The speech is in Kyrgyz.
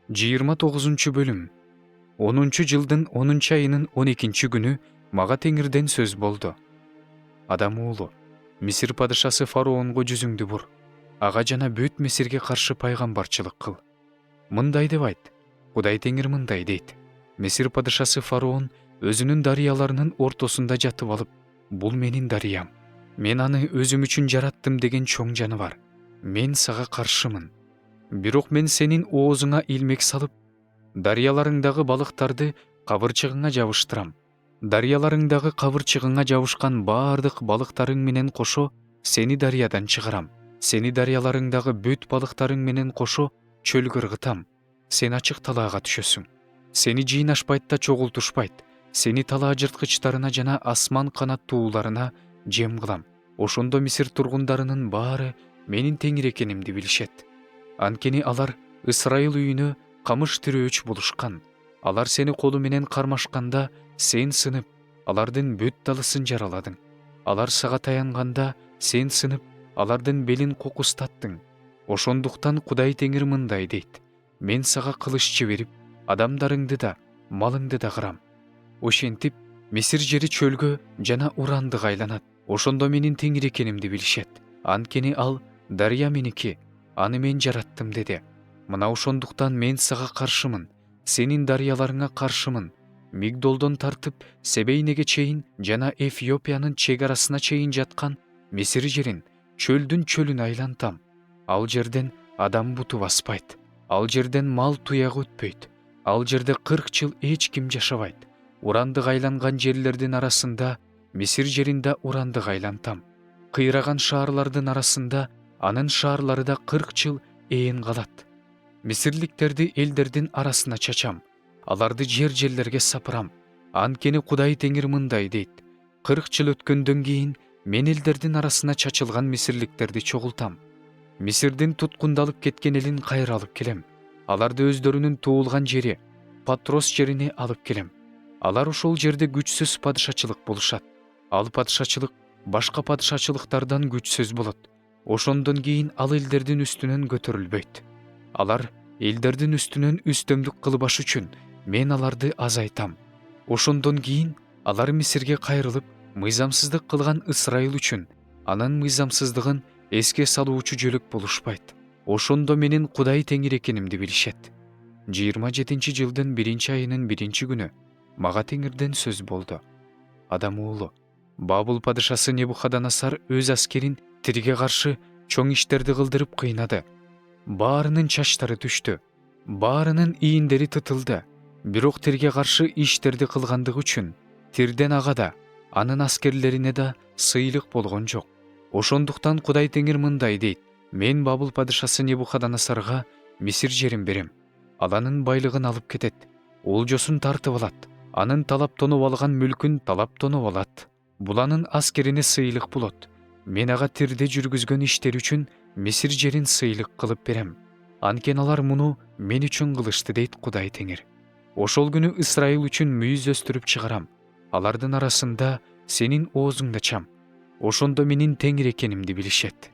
29 бөлүм. 10-жылдын 10-айынын 12-күнү мага Теңирден сөз болду. Адам уулу, Мисир падышасы фараонго жүзүңдү бур. Ага жана бүт Мисирге каршы пайгамбарчылык кыл. Мындай деп айт. Кудай Теңир мындай дейт. Мисир падышасы фараон өзүнүн дарыяларынын ортосунда жатып алып, бул менин дарыям. Мен аны өзүм үчүн жараттым деген чоң жаныбар. Мен сага каршымын. Бирок мен сенин оозуңа илмек салып, дарыяларыңдагы балыктарды кабырчыгыңа жабыштырам. Дарыяларыңдагы кабырчыгыңа жабышкан баардык балыктарың менен кошо сени дарыядан чыгарам. Сени дарыяларыңдагы бүт балыктарың менен кошо чөлгө ыргытам. Сен ачык талаага түшөсүң. Сени жыйнашпайт да чогултушпайт. Сени талаа жырткычтарына жана асман канаттууларына жем кылам. Ошондо Мисир тургундарынын баары менин Теңир экенимди билишет. Анткени алар Ысрайыл үйүнө камыш тирөөч болушкан. Алар сени колу менен кармашканда сен сынып, алардын бүт далысын жараладың. Алар сага таянганда сен сынып, алардын белин кокустаттың. Ошондуктан Кудай Теңир мындай дейт. Мен сага кылыч жиберип, адамдарыңды да, малыңды да кырам. Ошентип, Мисир жери чөлгө жана урандык айланат. Ошондо менин Теңир экенимди билишет. Анткени ал дарыя меники, аны мен жараттым деди. Мына ошондуктан мен сага каршымын, сенин дарыяларыңа каршымын. Мигдолдон тартып Себейнеге чейин жана Эфиопиянын чек арасына чейин жаткан Мисир жерин, чөлдүн чөлүн айлантам. Ал жерден адам буту баспайт. Ал жерден мал туягы өтпөйт. Ал жерде 40 жыл эч ким жашабайт. Урандык айланган жерлердин арасында Мисир жеринде урандык айлантам. Кыйраган шаарлардын арасында анын шаарлары да 40 жыл ээн калат. Мисирликтерди элдердин арасына чачам. Аларды жерлерге сапырам. Анткени Кудай Теңир мындай дейт. 40 жыл өткөндөн кийин мен элдердин арасына чачылган мисирликтерди чогултам. Мисирдин туткундалып кеткен элин кайра алып келем. Аларды өздөрүнүн туулган жери, Патрос жерине алып келем. Алар ошол жерде күчсүз падышачылык болушат. Ал падышачылык башка падышачылыктардан күчсүз болот. Ошондон кийин ал элдердин үстүнөн көтөрүлбөйт. Алар элдердин үстүнөн үстөмдүк кылбаш үчүн мен аларды азайтам. Ошондон кийин алар Мисирге кайрылып, мыйзамсыздык кылган Ысрайыл үчүн анын мыйзамсыздыгын эске салуучу жөлөк болушпайт. Ошондо менин Кудай Теңир экенимди билишет. 27-жылдын 1-айынын 1-күнү мага Теңирден сөз болду. Адам уулу, Бабыл падышасы Небухадоносор өз аскерин Тирге каршы чоң иштерди кылдырып кыйнады. Баарынын чачтары түштү, баарынын ийиндери тытылды. Бирок Тирге каршы иштерди кылгандыгы үчүн Тирден ага да, анын аскерлерине да сыйлык болгон жок. Ошондуктан Кудай Теңир мындай дейт. Мен Бабыл падышасы Небухадоносорго Мисир жерин берем. Ал анын байлыгын алып кетет, олжосун тартып алат, анын талап тонуп алган мүлкүн талап тонуп алат. Бул анын аскерине сыйлык болот. Мен ага Тирде жүргүзгөн иштери үчүн Мисир жерин сыйлык кылып берем. Анткени алар муну мен үчүн кылышты дейт Кудай Теңир. Ошол күнү Ысрайыл үчүн мүйүз өстүрүп чыгарам. Алардын арасында сенин оозуңду ачам. Ошондо менин Теңир экенимди билишет.